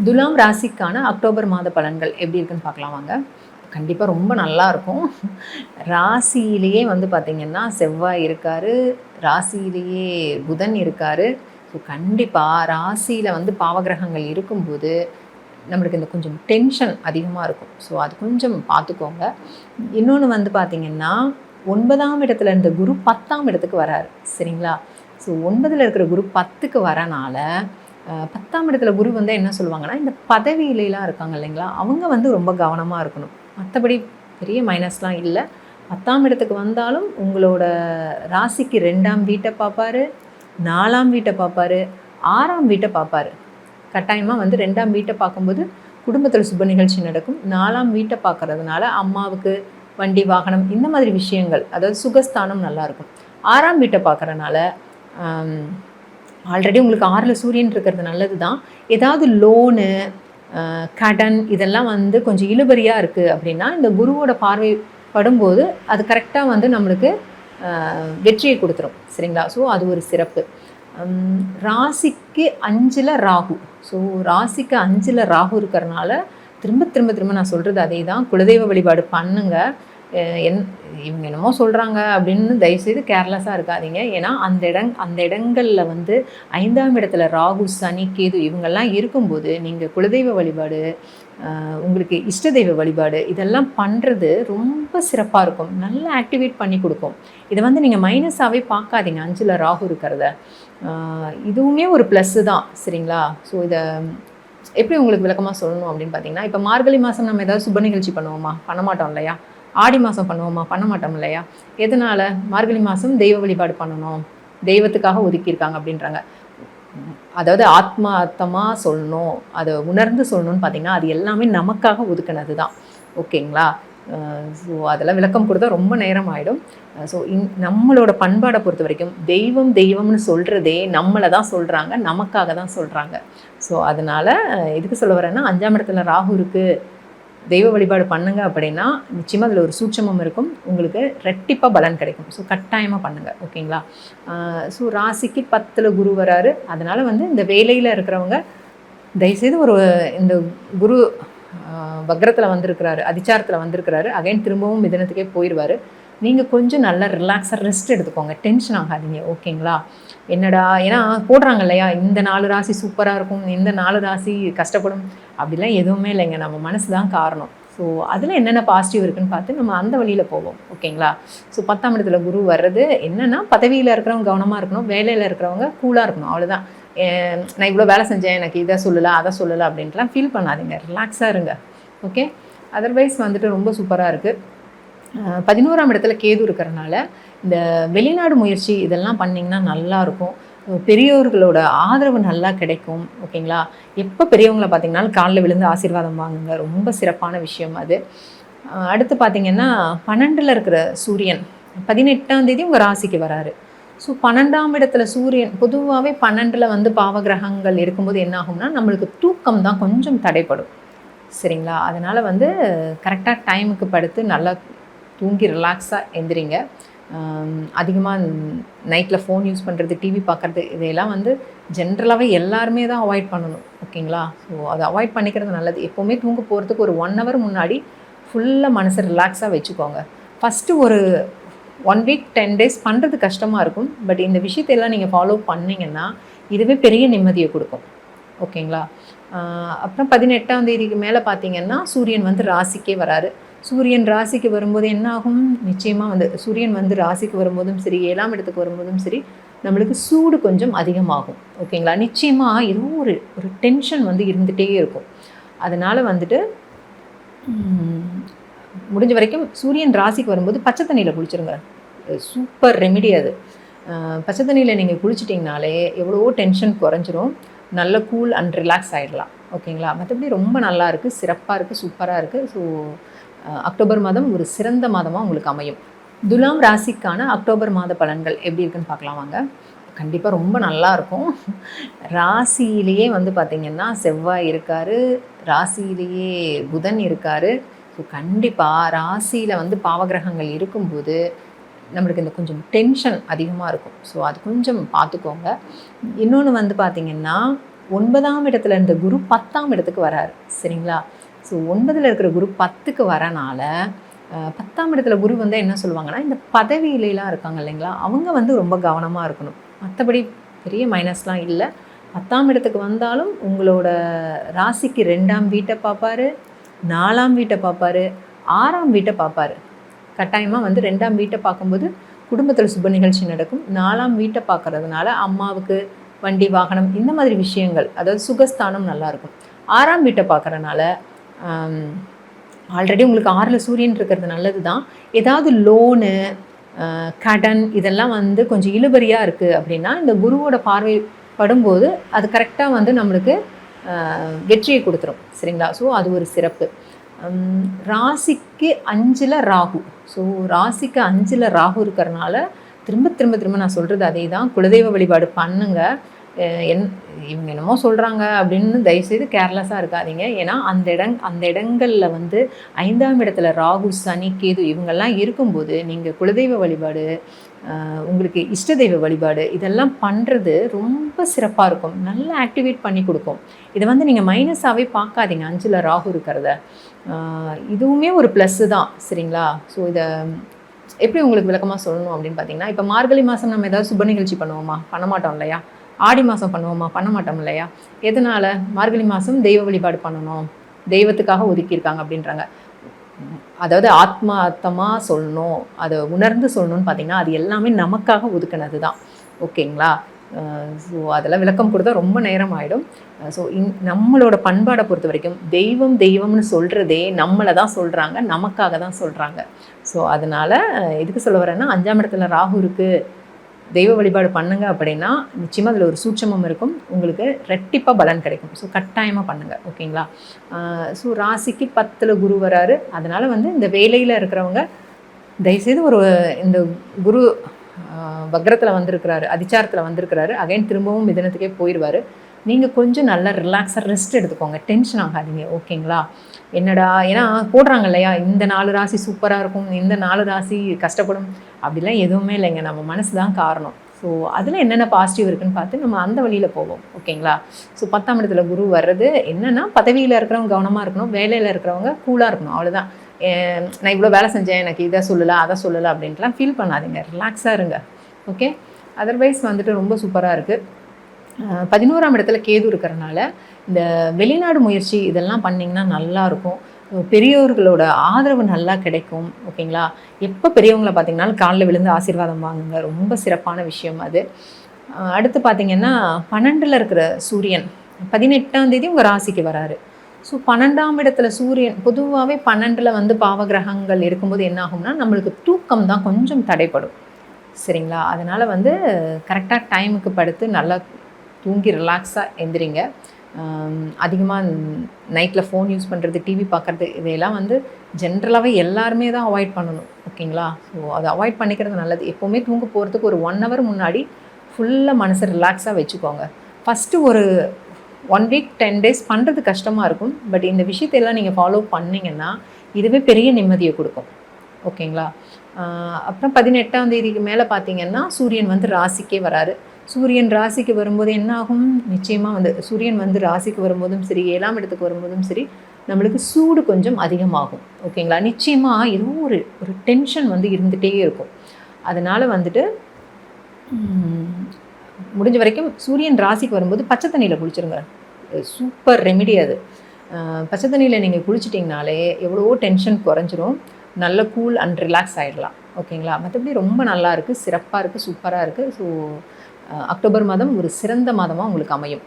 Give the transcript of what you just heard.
துலாம் ராசிக்கான அக்டோபர் மாத பலன்கள் எப்படி இருக்குன்னு பார்க்கலாம் வாங்க. கண்டிப்பாக ரொம்ப நல்லாயிருக்கும். ராசியிலேயே வந்து பார்த்திங்கன்னா செவ்வாய் இருக்கார், ராசியிலேயே புதன் இருக்கார். ஸோ கண்டிப்பாக ராசியில் வந்து பாவகிரகங்கள் இருக்கும்போது நம்மளுக்கு இந்த கொஞ்சம் டென்ஷன் அதிகமாக இருக்கும். ஸோ அது கொஞ்சம் பார்த்துக்கோங்க. இன்னொன்று வந்து பார்த்திங்கன்னா 9ஆம் இடத்துல இருந்த குரு 10ஆம் இடத்துக்கு வராரு, சரிங்களா? ஸோ 9ல் இருக்கிற குரு 10க்கு வரனால 10ஆம் இடத்துல குரு வந்து என்ன சொல்லுவாங்கன்னா, இந்த பதவியிலலாம் இருக்காங்க இல்லைங்களா, அவங்க வந்து ரொம்ப கவனமாக இருக்கணும். மற்றபடி பெரிய மைனஸ்லாம் இல்லை. 10ஆம் இடத்துக்கு வந்தாலும் உங்களோட ராசிக்கு 2ஆம் வீட்டை பார்ப்பாரு, 4ஆம் வீட்டை பார்ப்பாரு, 6ஆம் வீட்டை பார்ப்பாரு. கட்டாயமாக வந்து 2ஆம் வீட்டை பார்க்கும்போது குடும்பத்தில் சுப நிகழ்ச்சி நடக்கும். 4ஆம் வீட்டை பார்க்கறதுனால அம்மாவுக்கு வண்டி வாகனம் இந்த மாதிரி விஷயங்கள், அதாவது சுகஸ்தானம் நல்லாயிருக்கும். 6ஆம் வீட்டை பார்க்குறனால ஆல்ரெடி உங்களுக்கு 6ல் சூரியன் இருக்கிறது நல்லது தான். ஏதாவது லோனு, கடன் இதெல்லாம் வந்து கொஞ்சம் இழுபறியாக இருக்குது அப்படின்னா இந்த குருவோட பார்வை படும்போது அது கரெக்டாக வந்து நம்மளுக்கு வெற்றியை கொடுத்துரும், சரிங்களா? ஸோ அது ஒரு சிறப்பு. ராசிக்கு 5ல் ராகு. ஸோ ராசிக்கு 5ல் ராகு இருக்கிறனால திரும்ப திரும்ப திரும்ப நான் சொல்கிறது அதே தான், குலதெய்வ வழிபாடு பண்ணுங்கள். இவங்க என்னமோ சொல்கிறாங்க அப்படின்னு தயவுசெய்து கேர்லெஸ்ஸாக இருக்காதீங்க. ஏன்னா அந்த இடங்களில் வந்து 5ஆம் இடத்துல ராகு, சனி, கேது இவங்கெல்லாம் இருக்கும்போது நீங்கள் குலதெய்வ வழிபாடு, உங்களுக்கு இஷ்ட தெய்வ வழிபாடு இதெல்லாம் பண்ணுறது ரொம்ப சிறப்பாக இருக்கும், நல்லா ஆக்டிவேட் பண்ணி கொடுக்கும். இதை வந்து நீங்கள் மைனஸாகவே பார்க்காதீங்க. 5ல் ராகு இருக்கிறத இதுவுமே ஒரு ப்ளஸ்ஸு தான், சரிங்களா? ஸோ இதை எப்படி உங்களுக்கு விளக்கமாக சொல்லணும் அப்படின்னு பார்த்தீங்கன்னா, இப்போ மார்கழி மாதம் நம்ம ஏதாவது சுப நிகழ்ச்சி பண்ணுவோமா? பண்ண மாட்டோம் இல்லையா? ஆடி மாதம் பண்ணுவோமா? பண்ண மாட்டோம் இல்லையா? எதனால்? மார்கழி மாதம் தெய்வ வழிபாடு பண்ணணும், தெய்வத்துக்காக ஒதுக்கியிருக்காங்க அப்படின்றாங்க. அதாவது ஆத்மார்த்தமாக சொல்லணும், அதை உணர்ந்து சொல்லணும்னு பார்த்தீங்கன்னா அது எல்லாமே நமக்காக ஒதுக்கினது தான், ஓகேங்களா? ஸோ அதெல்லாம் விளக்கம் கொடுத்தா ரொம்ப நேரம் ஆகிடும். ஸோ நம்மளோட பண்பாடை பொறுத்த வரைக்கும் தெய்வம் தெய்வம்னு சொல்கிறதே நம்மளை தான் சொல்கிறாங்க, நமக்காக தான் சொல்கிறாங்க. ஸோ அதனால் எதுக்கு சொல்ல வரேன்னா, 5ஆம் இடத்துல ராகு இருக்குது, தெய்வ வழிபாடு பண்ணுங்க அப்படின்னா நிச்சயமாக அதில் ஒரு சூட்சமம் இருக்கும், உங்களுக்கு ரெட்டிப்பாக பலன் கிடைக்கும். ஸோ கட்டாயமாக பண்ணுங்கள், ஓகேங்களா? ஸோ ராசிக்கு 10ல் குரு வராரு. அதனால் வந்து இந்த வேலையில் இருக்கிறவங்க தயவுசெய்து இந்த குரு வக்ரத்தில் வந்திருக்கிறாரு, அதிச்சாரத்தில் வந்திருக்கிறாரு, அகைன் திரும்பவும் மிதனத்துக்கே போயிடுவார். நீங்கள் கொஞ்சம் நல்லா ரிலாக்ஸாக ரெஸ்ட் எடுத்துக்கோங்க, டென்ஷன் ஆகாதீங்க, ஓகேங்களா? என்னடா, ஏன்னா போடுறாங்க இல்லையா, இந்த 4 ராசி சூப்பராக இருக்கும், இந்த 4 ராசி கஷ்டப்படும், அப்படிலாம் எதுவுமே இல்லைங்க. நம்ம மனசு தான் காரணம். ஸோ அதில் என்னென்ன பாசிட்டிவ் இருக்குதுன்னு பார்த்து நம்ம அந்த வழியில் போவோம், ஓகேங்களா? ஸோ 10ஆம் இடத்துல குரு வர்றது என்னென்னா, பதவியில் இருக்கிறவங்க கவனமாக இருக்கணும், வேலையில் இருக்கிறவங்க கூலாக இருக்கணும், அவ்வளோதான். நான் இவ்வளோ வேலை செஞ்சேன், எனக்கு இதை சொல்லலை அதை சொல்லலை அப்படின்ட்டுலாம் ஃபீல் பண்ணாதீங்க, ரிலாக்ஸாக இருங்க, ஓகே? அதர்வைஸ் வந்துட்டு ரொம்ப சூப்பராக இருக்குது. 11ஆம் இடத்துல கேது இருக்கிறனால இந்த வெளிநாடு முயற்சி இதெல்லாம் பண்ணிங்கன்னா நல்லாயிருக்கும். பெரியோர்களோட ஆதரவு நல்லா கிடைக்கும், ஓகேங்களா? எப்போ பெரியவங்களை பார்த்திங்கனாலும் காலில் விழுந்து ஆசீர்வாதம் வாங்குங்க, ரொம்ப சிறப்பான விஷயம் அது. அடுத்து பார்த்திங்கன்னா 12ல் இருக்கிற சூரியன் 18ஆம் தேதி உங்கள் ராசிக்கு வராரு. ஸோ 12ஆம் இடத்துல சூரியன், பொதுவாகவே 12ல் வந்து பாவகிரகங்கள் இருக்கும்போது என்ன ஆகும்னா நம்மளுக்கு தூக்கம் தான் கொஞ்சம் தடைப்படும், சரிங்களா? அதனால் வந்து கரெக்டாக டைமுக்கு படுத்து நல்லா தூங்கி ரிலாக்ஸாக எந்திரிங்க. அதிகமாக நைட்டில் ஃபோன் யூஸ் பண்ணுறது, டிவி பார்க்குறது இதையெல்லாம் வந்து ஜென்ரலாகவே எல்லாருமே தான் அவாய்ட் பண்ணணும், ஓகேங்களா? ஸோ அதை அவாய்ட் பண்ணிக்கிறது நல்லது. எப்போவுமே தூங்க போகிறதுக்கு ஒரு 1 ஹவர் முன்னாடி ஃபுல்லாக மனசை ரிலாக்ஸாக வச்சுக்கோங்க. ஃபஸ்ட்டு ஒரு 1 வீக் 10 டேஸ் பண்ணுறது கஷ்டமாக இருக்கும், பட் இந்த விஷயத்தையெல்லாம் நீங்கள் ஃபாலோ பண்ணிங்கன்னா இதுவே பெரிய நிம்மதியை கொடுக்கும், ஓகேங்களா? அப்புறம் 18ஆம் தேதிக்கு மேலே பார்த்திங்கன்னா சூரியன் வந்து ராசிக்கே வராரு. சூரியன் ராசிக்கு வரும்போது என்ன ஆகும், நிச்சயமாக வந்து சூரியன் வந்து ராசிக்கு வரும்போதும் சரி, 7ஆம் இடத்துக்கு வரும்போதும் சரி, நம்மளுக்கு சூடு கொஞ்சம் அதிகமாகும், ஓகேங்களா? நிச்சயமாக ஏதோ ஒரு டென்ஷன் வந்து இருந்துகிட்டே இருக்கும். அதனால் வந்துட்டு முடிஞ்ச வரைக்கும் சூரியன் ராசிக்கு வரும்போது பச்சை தண்ணியில் குளிச்சுருங்க, சூப்பர் ரெமிடி அது. பச்சை தண்ணியில் நீங்கள் குளிச்சிட்டிங்கனாலே எவ்வளவோ டென்ஷன் குறைஞ்சிரும், நல்ல கூல் அண்ட் ரிலாக்ஸ் ஆகிடலாம், ஓகேங்களா? மற்றபடி ரொம்ப நல்லா இருக்குது, சிறப்பாக இருக்குது, சூப்பராக இருக்குது. ஸோ அக்டோபர் மாதம் ஒரு சிறந்த மாதமாக உங்களுக்கு அமையும். துலாம் ராசிக்கான அக்டோபர் மாத பலன்கள் எப்படி இருக்குன்னு பார்க்கலாம் வாங்க. கண்டிப்பாக ரொம்ப நல்லாயிருக்கும். ராசியிலேயே வந்து பார்த்திங்கன்னா செவ்வாய் இருக்கார், ராசியிலேயே புதன் இருக்கார். ஸோ கண்டிப்பாக ராசியில் வந்து பாவகிரகங்கள் இருக்கும்போது நம்மளுக்கு இந்த கொஞ்சம் டென்ஷன் அதிகமாக இருக்கும். ஸோ அது கொஞ்சம் பார்த்துக்கோங்க. இன்னொன்று வந்து பார்த்திங்கன்னா 9ஆம் இடத்துல இருந்த குரு 10ஆம் இடத்துக்கு வராரு. சரிங்களா? ஸோ 9ல் இருக்கிற குரு 10க்கு வரனால 10ஆம் இடத்துல குரு வந்து என்ன சொல்லுவாங்கன்னா, இந்த பதவியிலலாம் இருக்காங்க இல்லைங்களா, அவங்க வந்து ரொம்ப கவனமாக இருக்கணும். மற்றபடி பெரிய மைனஸ்லாம் இல்லை. 10ஆம் இடத்துக்கு வந்தாலும் உங்களோட ராசிக்கு 2ஆம் வீட்டை பார்ப்பாரு, 4ஆம் வீட்டை பார்ப்பாரு, 6ஆம் வீட்டை பார்ப்பாரு. கட்டாயமாக வந்து 2ஆம் வீட்டை பார்க்கும்போது குடும்பத்தில் சுப நிகழ்ச்சி நடக்கும். 4ஆம் வீட்டை பார்க்கறதுனால அம்மாவுக்கு வண்டி வாகனம் இந்த மாதிரி விஷயங்கள், அதாவது சுகஸ்தானம் நல்லாயிருக்கும். 6ஆம் வீட்டை பார்க்குறனால ஆல்ரெடி உங்களுக்கு 6ல் சூரியன் இருக்கிறது நல்லது தான். ஏதாவது லோனு, கடன் இதெல்லாம் வந்து கொஞ்சம் இழுபறியாக இருக்குது அப்படின்னா இந்த குருவோட பார்வை படும்போது அது கரெக்டாக வந்து நம்மளுக்கு வெற்றியை கொடுத்துரும். சரிங்களா? ஸோ அது ஒரு சிறப்பு. ராசிக்கு 5ல் ராகு. ஸோ ராசிக்கு 5ல் ராகு இருக்கிறனால திரும்ப திரும்ப திரும்ப நான் சொல்கிறது அதே தான், குலதெய்வ வழிபாடு பண்ணுங்க. இவங்க என்னமோ சொல்கிறாங்க அப்படின்னு தயவுசெய்து கேர்லெஸ்ஸாக இருக்காதீங்க. ஏன்னா அந்த இடங்களில் வந்து 5ஆம் இடத்துல ராகு, சனி, கேது இவங்கெல்லாம் இருக்கும்போது நீங்கள் குலதெய்வ வழிபாடு, உங்களுக்கு இஷ்ட தெய்வ வழிபாடு இதெல்லாம் பண்ணுறது ரொம்ப சிறப்பாக இருக்கும். நல்லா ஆக்டிவேட் பண்ணி கொடுக்கும். இதை வந்து நீங்கள் மைனஸாகவே பார்க்காதீங்க. 5ல் ராகு இருக்கிறத இதுவுமே ஒரு ப்ளஸ்ஸு தான். சரிங்களா? ஸோ இதை எப்படி உங்களுக்கு விளக்கமாக சொல்லணும் அப்படின்னு பார்த்தீங்கன்னா, இப்போ மார்கழி மாதம் நம்ம ஏதாவது சுப நிகழ்ச்சி பண்ணுவோமா? பண்ண மாட்டோம் இல்லையா? ஆடி மாதம் பண்ணுவோமா? பண்ண மாட்டோம் இல்லையா? எதனால்? மார்கழி மாதம் தெய்வ வழிபாடு பண்ணணும், தெய்வத்துக்காக ஒதுக்கியிருக்காங்க அப்படின்றாங்க. அதாவது ஆத்மார்த்தமாக சொல்லணும், அதை உணர்ந்து சொல்லணும்னு பார்த்தீங்கன்னா அது எல்லாமே நமக்காக ஒதுக்கினது தான். ஓகேங்களா? ஸோ அதெல்லாம் விளக்கம் கொடுத்தா ரொம்ப நேரம் ஆகிடும். ஸோ நம்மளோட பண்பாடை பொறுத்த வரைக்கும் தெய்வம்னு சொல்கிறதே நம்மளை தான் சொல்கிறாங்க, நமக்காக தான் சொல்கிறாங்க. ஸோ அதனால் எதுக்கு சொல்ல வரேன்னா, 5ஆம் இடத்துல ராகு இருக்குது, தெய்வ வழிபாடு பண்ணுங்க அப்படின்னா நிச்சயமாக அதில் ஒரு சூட்சமம் இருக்கும், உங்களுக்கு ரெட்டிப்பாக பலன் கிடைக்கும். ஸோ கட்டாயமாக பண்ணுங்கள். ஓகேங்களா? ஸோ ராசிக்கு 10ல் குரு வராரு. அதனால் வந்து இந்த வேலையில் இருக்கிறவங்க தயவுசெய்து இந்த குரு வக்ரத்தில் வந்திருக்கிறாரு, அதிச்சாரத்தில் வந்திருக்கிறாரு, அகைன் திரும்பவும் மிதனத்துக்கே போயிடுவார். நீங்கள் கொஞ்சம் நல்லா ரிலாக்ஸாக ரெஸ்ட் எடுத்துக்கோங்க, டென்ஷன் ஆகாதீங்க. ஓகேங்களா? என்னடா, ஏன்னா போடுறாங்க இல்லையா, இந்த 4 ராசி சூப்பராக இருக்கும், இந்த 4 ராசி கஷ்டப்படும், அப்படிலாம் எதுவுமே இல்லைங்க. நம்ம மனசு தான் காரணம். ஸோ அதில் என்னென்ன பாசிட்டிவ் இருக்குதுன்னு பார்த்து நம்ம அந்த வழியில் போவோம். ஓகேங்களா? ஸோ 10ஆம் இடத்துல குரு வர்றது என்னென்னா, பதவியில் இருக்கிறவங்க கவனமாக இருக்கணும், வேலையில் இருக்கிறவங்க கூலாக இருக்கணும். அவ்வளோதான். நான் இவ்வளோ வேலை செஞ்சேன், எனக்கு இதை சொல்லலை அதை சொல்லலை அப்படின்ட்டுலாம் ஃபீல் பண்ணாதீங்க, ரிலாக்ஸாக இருங்க. ஓகே? அதர்வைஸ் வந்துட்டு ரொம்ப சூப்பராக இருக்குது. 11ஆம் இடத்துல கேது இருக்கிறனால இந்த வெளிநாடு முயற்சி இதெல்லாம் பண்ணிங்கன்னா நல்லாயிருக்கும். பெரியோர்களோட ஆதரவு நல்லா கிடைக்கும். ஓகேங்களா? எப்போ பெரியவங்களை பார்த்தீங்கன்னாலும் காலில் விழுந்து ஆசீர்வாதம் வாங்குங்க, ரொம்ப சிறப்பான விஷயம் அது. அடுத்து பார்த்திங்கன்னா 12ல் இருக்கிற சூரியன் 18ஆம் தேதி உங்கள் ராசிக்கு வராரு. ஸோ 12ஆம் இடத்துல சூரியன், பொதுவாகவே 12ல் வந்து பாவகிரகங்கள் இருக்கும்போது என்ன ஆகும்னா நம்மளுக்கு தூக்கம் தான் கொஞ்சம் தடைப்படும். சரிங்களா? அதனால் வந்து கரெக்டாக டைமுக்கு படுத்து நல்லா தூங்கி ரிலாக்ஸாக எந்திரிங்க. அதிகமாக நைட்டில் ஃபோன் யூஸ் பண்ணுறது, டிவி பார்க்குறது இதையெல்லாம் வந்து ஜென்ரலாகவே எல்லாருமே தான் அவாய்ட் பண்ணணும். ஓகேங்களா? ஸோ அதை அவாய்ட் பண்ணிக்கிறது நல்லது. எப்போவுமே தூங்க போகிறதுக்கு ஒரு 1 hour முன்னாடி ஃபுல்லாக மனசை ரிலாக்ஸாக வச்சுக்கோங்க. ஃபஸ்ட்டு ஒரு 1 week 10 days பண்ணுறது கஷ்டமாக இருக்கும். பட் இந்த விஷயத்தையெல்லாம் நீங்கள் ஃபாலோ பண்ணிங்கன்னா இதுவே பெரிய நிம்மதியை கொடுக்கும். ஓகேங்களா? அப்புறம் 18ஆம் தேதிக்கு மேலே பார்த்தீங்கன்னா சூரியன் வந்து ராசிக்கே வராரு. சூரியன் ராசிக்கு வரும்போது என்ன ஆகும்? நிச்சயமாக வந்து சூரியன் வந்து ராசிக்கு வரும்போதும் சரி, 7ஆம் இடத்துக்கு வரும்போதும் சரி, நம்மளுக்கு சூடு கொஞ்சம் அதிகமாகும். ஓகேங்களா? நிச்சயமாக ஏதோ ஒரு டென்ஷன் வந்து இருந்துகிட்டே இருக்கும். அதனால் வந்துட்டு முடிஞ்ச வரைக்கும் சூரியன் ராசிக்கு வரும்போது பச்சை தண்ணியில் குளிச்சுருங்க. சூப்பர் ரெமிடி அது. பச்சை தண்ணியில் நீங்கள் குளிச்சிட்டிங்கனாலே எவ்வளவோ டென்ஷன் குறைஞ்சிரும். நல்ல கூல் அண்ட் ரிலாக்ஸ் ஆகிடலாம். ஓகேங்களா? மற்றபடி ரொம்ப நல்லா இருக்குது, சிறப்பாக இருக்குது, சூப்பராக இருக்குது. ஸோ அக்டோபர் மாதம் ஒரு சிறந்த மாதமாக உங்களுக்கு அமையும்.